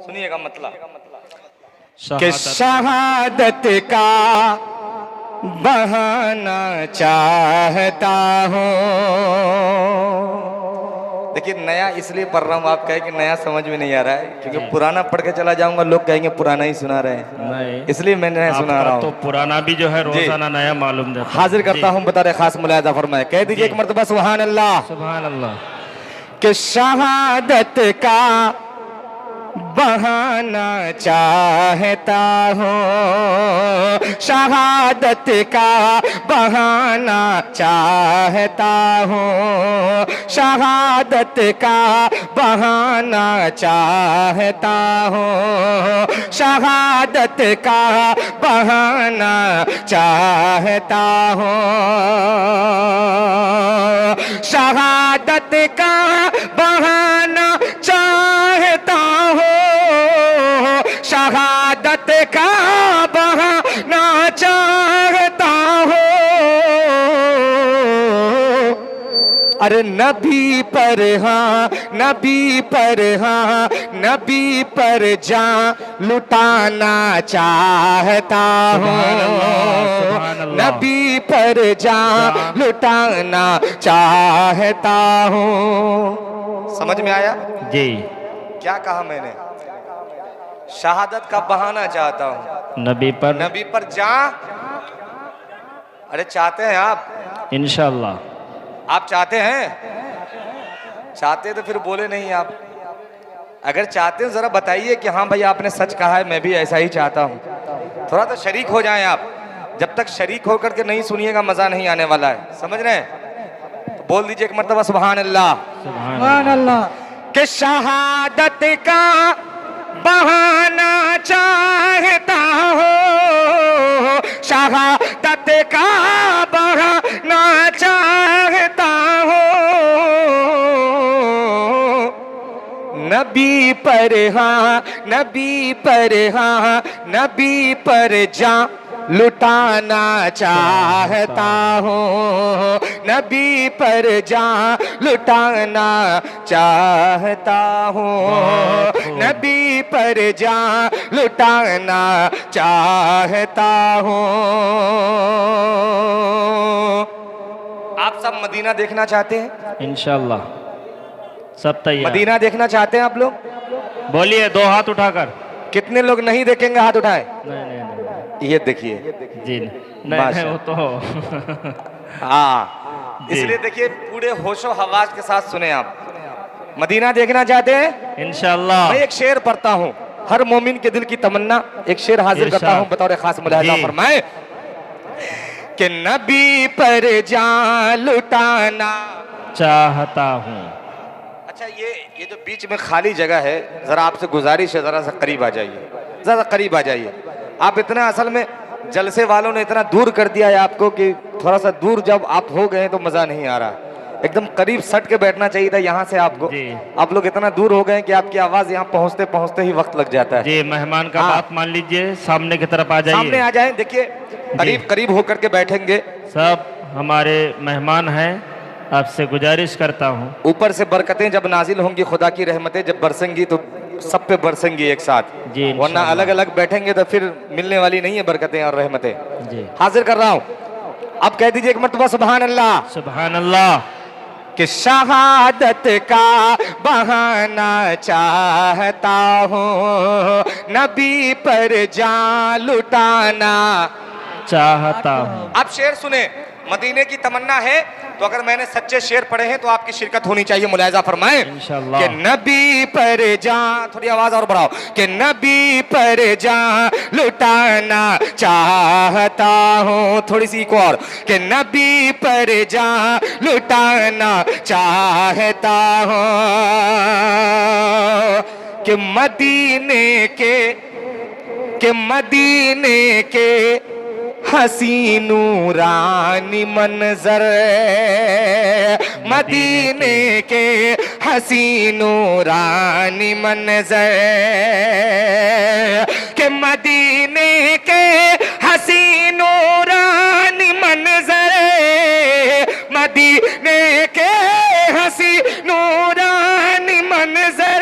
सुनिएगा मतलब कि शहादत का बहाना चाहता हूँ। देखिए नया इसलिए पढ़ रहा हूँ, आप कहें कि नया समझ में नहीं आ रहा है, क्योंकि पुराना पढ़ के चला जाऊंगा लोग कहेंगे पुराना ही सुना रहे हैं, नहीं, इसलिए मैं नया सुना रहा हूँ। तो पुराना भी जो है रोजाना नया मालूम देता है। हाजिर करता हूँ बता रहे खास मुलाहिजा फरमाए, कह दीजिए एक मर्तबा सुभान अल्लाह। सुभान अल्लाह। कि शहादत का बहाना चाहता हूँ, शहादत का बहाना चाहता हूँ, शहादत का बहाना चाहता हूँ, शहादत का बहाना चाहता हूँ, शहादत का बहाना चाहता हूँ, शहादत का बहाना चाहता हूँ। अरे नबी पर हाँ, नबी पर हाँ, नबी पर जान लुटाना चाहता हूँ, नबी पर जान लुटाना चाहता हूँ। समझ में आया जी? क्या कहा मैंने? शहादत का बहाना चाहता हूँ, नबी पर जा। अरे चाहते हैं आप? इंशाअल्लाह आप चाहते हैं? चाहते तो फिर बोले नहीं आप। अगर चाहते हैं जरा बताइए कि हाँ भाई आपने सच कहा है, मैं भी ऐसा ही चाहता हूँ। थोड़ा तो शरीक हो जाएं आप। जब तक शरीक होकर के नहीं सुनिएगा मजा नहीं आने वाला है, समझ रहे हैं? तो बोल दीजिए एक मर्तबा सुभान अल्लाह। सुभान अल्लाह। कि शहादत का बहाना चाहता हूँ, शहादत का बहाना चाहता हूँ, नबी पर हाँ, नबी पर हाँ, नबी पर जा लुटाना चाहता हूँ, नबी पर जा लुटाना चाहता हूँ, नबी पर जा लुटाना चाहता हूँ। आप सब मदीना देखना चाहते हैं? इंशाअल्लाह सब तैयार। मदीना देखना चाहते हैं आप लोग? बोलिए दो हाथ उठाकर। कितने लोग नहीं देखेंगे हाथ उठाए? नहीं नहीं नहीं। ये देखिए जी नहीं वो तो हाँ, इसलिए देखिए पूरे होशो हवास के साथ सुने आप। मदीना देखना चाहते हैं? इंशाअल्लाह। मैं एक शेर पढ़ता हूँ, हर मोमिन के दिल की तमन्ना, एक शेर हाजिर करता हूँ बतौर खास मुलाहिजा फरमाए कि नबी पर जान लुटाना चाहता हूँ। अच्छा ये जो बीच में खाली जगह है, जरा आपसे गुजारिश है जरा सा करीब आ जाइए, जरा करीब आ जाइए। आप इतना असल में जलसे वालों ने इतना दूर कर दिया है आपको कि थोड़ा सा दूर जब आप हो गए तो मजा नहीं आ रहा। एकदम करीब सट के बैठना चाहिए था यहाँ से आपको। आप लोग इतना दूर हो गए कि आपकी आवाज यहाँ पहुँचते पहुँचते ही वक्त लग जाता है। जी मेहमान का बात मान लीजिए, सामने की तरफ आ जाइए। सामने आ जाए, देखिए करीब करीब होकर के बैठेंगे। सब हमारे मेहमान हैं, आपसे गुजारिश करता हूँ। ऊपर से बरकतें जब नाजिल होंगी, खुदा की रहमतें जब बरसेंगी तो सब पे बरसेंगी एक साथ, वरना अलग अलग बैठेंगे तो फिर मिलने वाली नहीं है बरकतें और रहमतें। जी हाजिर कर रहा हूँ, अब कह दीजिए एक मर्तबा सुभान अल्लाह। सुभान अल्लाह। कि शहादत का बहाना चाहता हूँ, नबी पर जान लुटाना चाहता हूँ। आप शेर सुने, मदीने की तमन्ना है तो अगर मैंने सच्चे शेर पढ़े हैं तो आपकी शिरकत होनी चाहिए। मुलाहिजा फरमाएं इंशाअल्लाह। कि नबी पर जान, थोड़ी आवाज और बढ़ाओ, कि नबी पर जान लुटाना चाहता हूँ। थोड़ी सी एक और, कि नबी पर जान लुटाना चाहता हूँ, कि मदीने के हसी नूरानी मंजर, मदीने के हसी नूरानी मंजर, के मदीने के हसी नूरानी मंजर, मदीने के हसी नूरानी मंजर,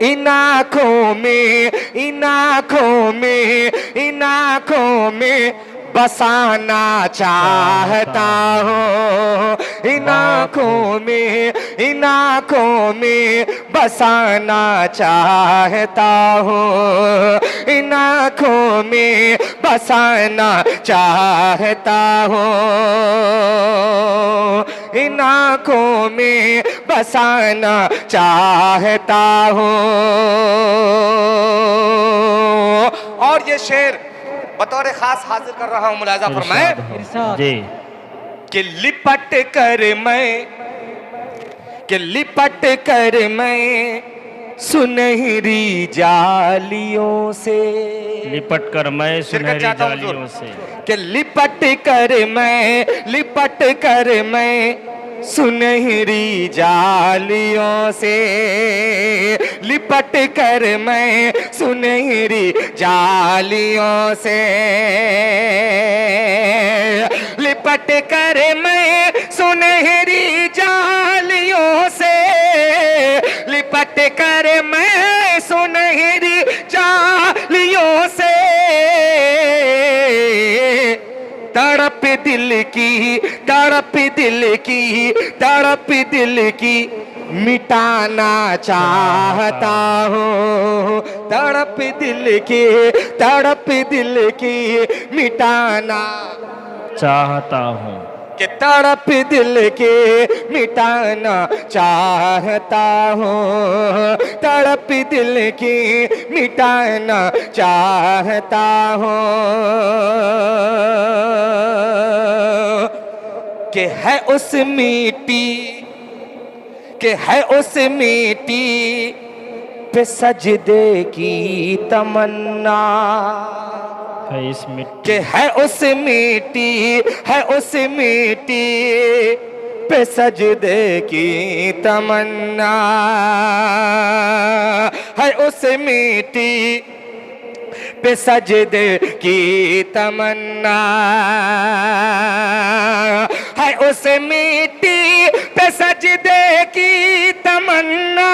इन आँखों में, इन आँखों में, इन आँखों में बसाना चाहता हूँ। इन आँखों में, इन आँखों में बसाना चाहता हूँ। इन आँखों में बसाना चाहता हूँ। इन आँखों में बसाना चाहता हूँ। और ये शेर बतौर खास हाजिर कर रहा हूं, मुलाजा फरमाए जी। कि लिपट कर मैं, कि लिपट कर मैं सुनहरी जालियों से, लिपट कर मैं सुनहरी चाहता हूं जालियों से, कि लिपट कर मैं, लिपट कर मैं सुनहरी जालियों से, लिपट कर मैं सुनहरी जालियों से, लिपट कर मैं सुनहरी जालियों से, लिपट कर मैं सुनहरी जालियों से तड़प दिल की, तड़प दिल की, तड़प दिल की मिटाना चाहता हूँ। तड़प दिल की, तड़प दिल की मिटाना चाहता हूँ, कि तड़प दिल के मिटाना चाहता हूँ। तड़प दिल की मिटाना चाहता हूँ। कि है उस मिट्टी, कि है उस मिट्टी पे सजदे की तमन्ना, है इस मिट्टी, कि है उस मिट्टी, है उस मिट्टी पे सजदे की तमन्ना, है उस मिट्टी पे सजदे की तमन्ना, है उस मिट्टी पे सजदे की तमन्ना,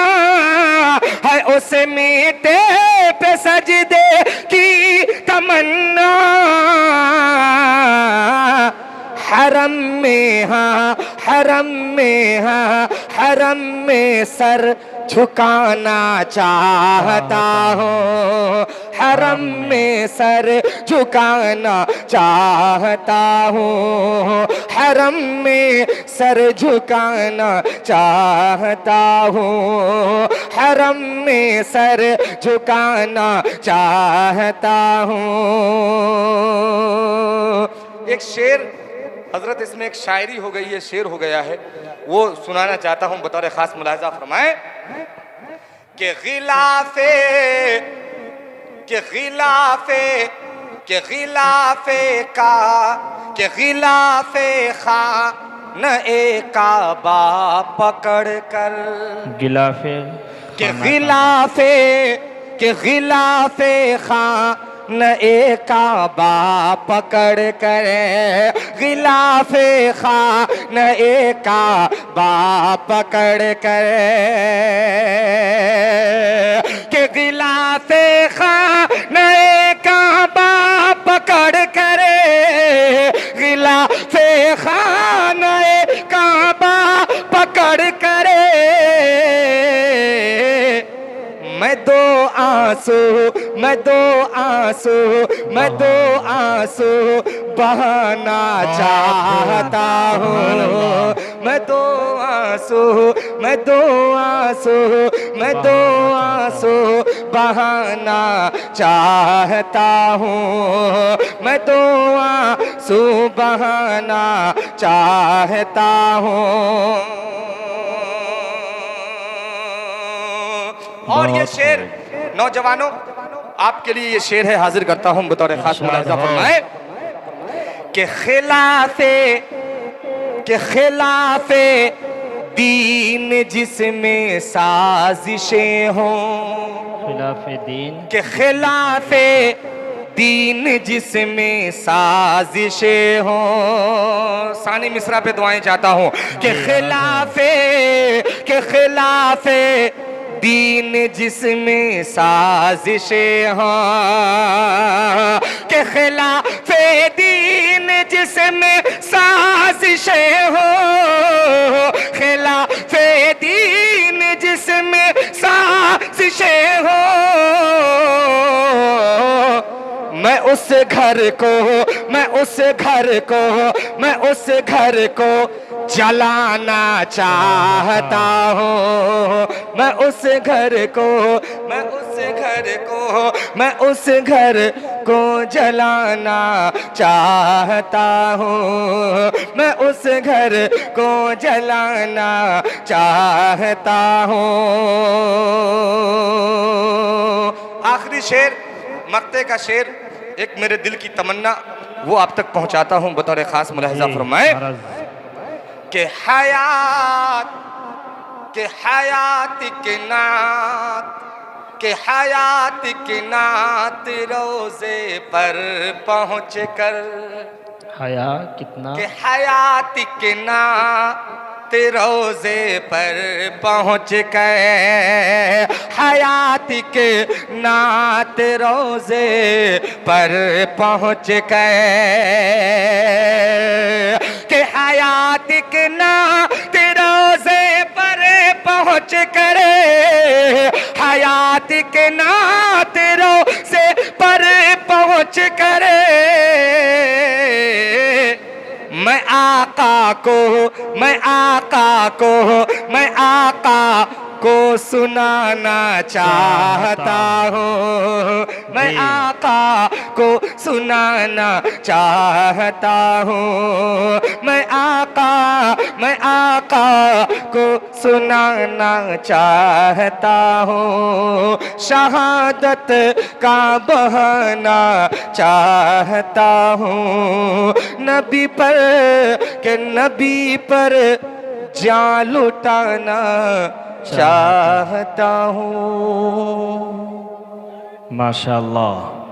है उस मिट्टी पे सजदे की तमन्ना। हरम में हाँ, हरम में हाँ, हरम में सर झुकाना चाहता हूँ। हरम में सर झुकाना चाहता हूँ। हरम में सर झुकाना चाहता हूँ। हरम में सर झुकाना चाहता हूँ। एक शेर हजरत, इसमें एक शायरी हो गई है, शेर हो गया है, वो सुनाना चाहता हूँ बतौर खास मुलाजा फरमाए कि गिलाफे, कि गिलाफे, कि गिलाफे का, कि गिलाफे खा न काबा पकड़ कर, गिलाफे, कि गिलाफे, कि गिलाफे खा न काबा पकड़ कर, गिलाफे खा न काबा पकड़ कर, कि गिलाफे खा न काबा पकड़ कर, गिलाफे खा न काबा पकड़ कर, मैं दो आंसू, मैं दो आंसू, मैं दो आंसू बहाना चाहता हूँ। मैं दो आंसू, मैं दो आंसू, मैं दो आंसू बहाना चाहता हूँ। मैं दो आंसू बहाना चाहता हूँ। और ये शेर नौजवानों आपके लिए ये शेर है, हाजिर करता हूं बतौर खास मुलाजा फरमाए कि खिलाफे, कि खिलाफे दीन जिसमें साजिशें हों, खिलाफे दीन, कि खिलाफे दीन जिसमें साजिशें हों। सानी मिसरा पे दुआएं चाहता हूं कि खिलाफे, के खिलाफे दीन जिसमें साजिशें हों, के खिलाफे दीन जिसमें साजिशें हो, खिलाफे दीन जिसमें साजिशें हो, मैं उस घर को, मैं उस घर को, मैं उस घर को जलाना चाहता हूँ, मैं उस घर को, मैं उस घर को, मैं उस घर को जलाना चाहता हूँ, मैं उस घर को जलाना चाहता हूँ। आखिरी शेर, मक्ते का शेर, एक मेरे दिल की तमन्ना, वो आप तक पहुंचाता हूं बतौर खास मुलाहिजा फरमाए कि हयात के नात, के हयात के नात रोजे पर पहुंच कर, हया कितना, के हयात के नात रोजे पर पहुंच कर, हयात के नात रोजे पर पहुंच कर, के हयात के नात रोजे पर पहुंच कर, हयात के नात रोजे पर पहुंच कर, मैं आका को, मैं आका को, मैं आका को सुनाना चाहता हूँ, मैं आका को सुनाना चाहता हूँ, मैं आका को सुनाना चाहता हूँ, शहादत का बहाना चाहता हूँ, नबी पर के नबी पर जान लुटाना चाहता हूँ। माशाअल्लाह।